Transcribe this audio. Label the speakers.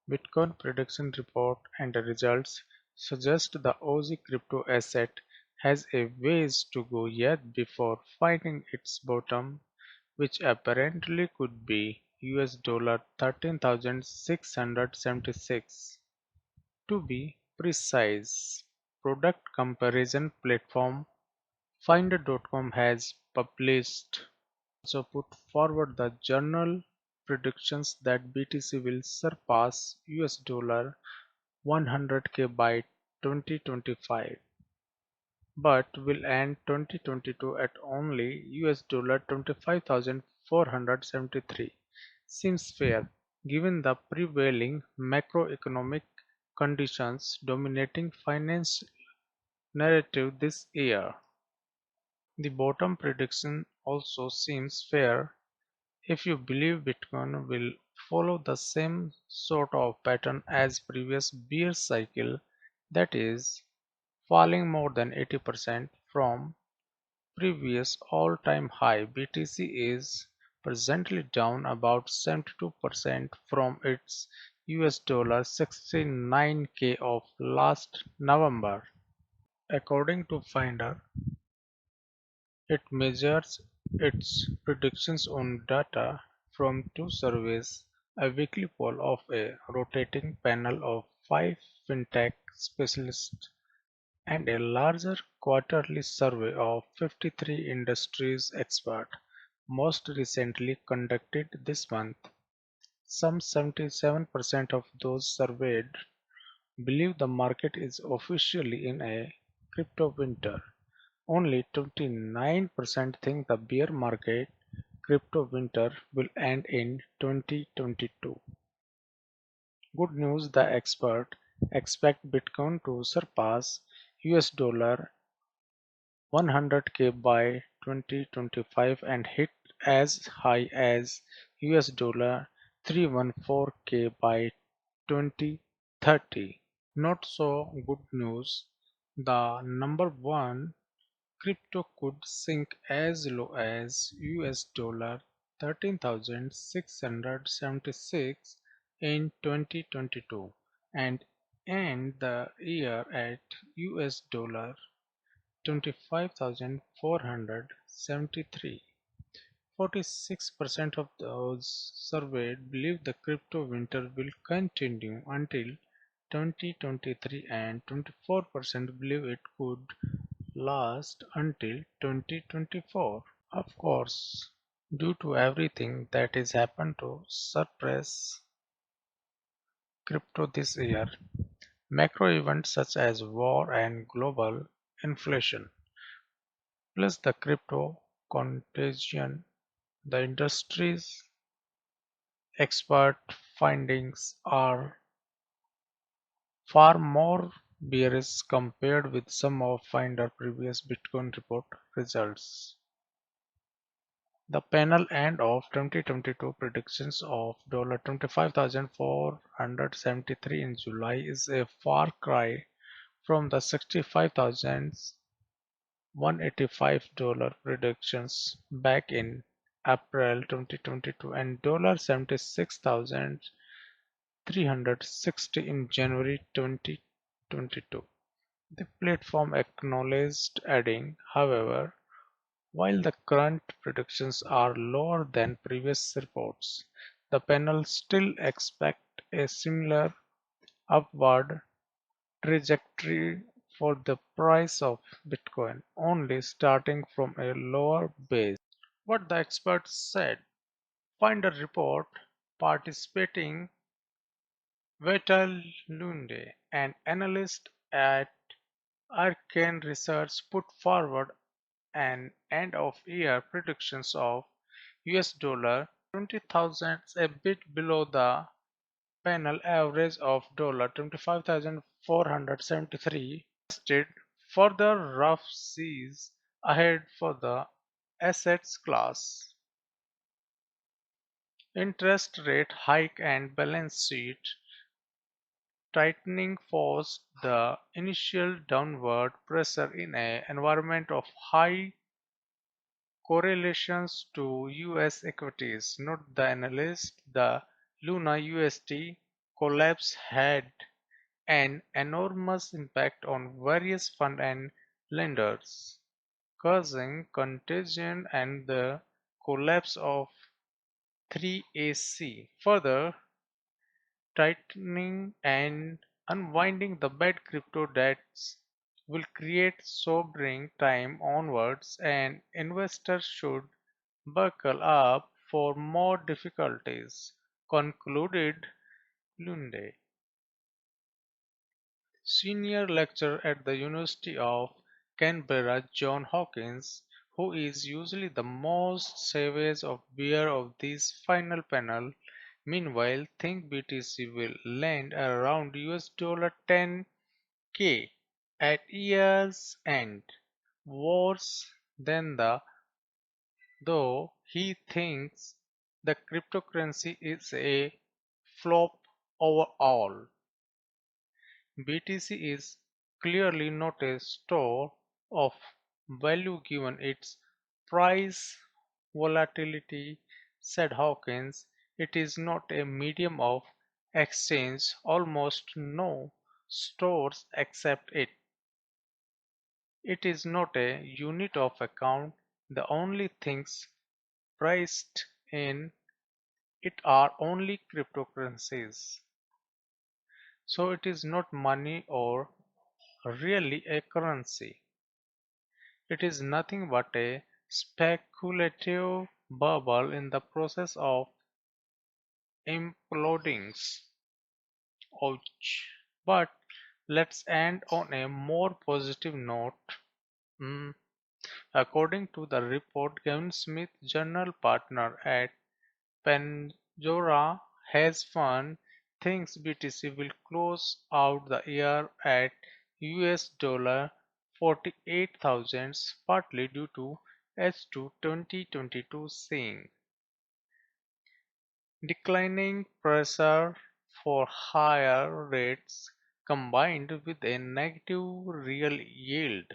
Speaker 1: Bitcoin prediction report and the results suggest the Aussie crypto asset has a ways to go yet before finding its bottom, which apparently could be $13,676. To be precise, product comparison platform Finder.com has published also put forward the journal predictions that BTC will surpass $100K by 2025, but will end 2022 at only $25,473. Seems fair, given the prevailing macroeconomic conditions dominating finance narrative this year. The bottom prediction also seems fair if you believe Bitcoin will follow the same sort of pattern as previous bear cycle, that is, falling more than 80% from previous all-time high. BTC is presently down about 72% from its $69K of last November. According to Finder, it measures its predictions on data from two surveys, a weekly poll of a rotating panel of five fintech specialists, and a larger quarterly survey of 53 industries experts, most recently conducted this month. Some 77% of those surveyed believe the market is officially in a crypto winter. Only 29% think the bear market crypto winter will end in 2022. Good news, the expert expect Bitcoin to surpass $100K by 2025 and hit as high as $314K by 2030. Not so good news, the number one crypto could sink as low as $13,676 in 2022 and end the year at $25,473. 46% of those surveyed believe the crypto winter will continue until 2023 and 24% believe it could last until 2024. Of course, due to everything that has happened to suppress crypto this year, macro events such as war and global inflation, plus the crypto contagion, the industry's expert findings are far more bearish compared with some of Finder previous Bitcoin report results. The panel end of 2022 predictions of $25,473 in July is a far cry from the $65,185 predictions back in April 2022 and $76,360 in January 2022. The platform acknowledged, adding, however, while the current predictions are lower than previous reports, the panel still expects a similar upward trajectory for the price of Bitcoin, only starting from a lower base. What the experts said, Finder report participating Vital Lunde, an analyst at Arcane Research, put forward an end-of-year predictions of $20,000, a bit below the panel average of $25,473, suggested further rough seas ahead for the assets class. Interest rate hike and balance sheet tightening forced the initial downward pressure in an environment of high correlations to US equities. Note the analyst, the Luna USD collapse had an enormous impact on various funds and lenders, causing contagion and the collapse of 3AC. Further tightening and unwinding the bad crypto debts will create sobering time onwards, and investors should buckle up for more difficulties, concluded Lunde, senior lecturer at the University of Canberra John Hawkins, who is usually the most savage of beer of this final panel. Meanwhile, think BTC will land around $10K at year's end, worse than the though he thinks the cryptocurrency is a flop overall. BTC is clearly not a store of value given its price volatility, said Hawkins. It is not a medium of exchange, almost no stores accept it. It is not a unit of account. The only things priced in it are only cryptocurrencies. So it is not money or really a currency. It is nothing but a speculative bubble in the process of imploding. Ouch. But let's end on a more positive note. Mm, According to the report, Kevin Smith, journal partner at Pandora Hedge Fund, thinks BTC will close out the year at US$ 48,000, partly due to H2 2022 seeing declining pressure for higher rates combined with a negative real yield.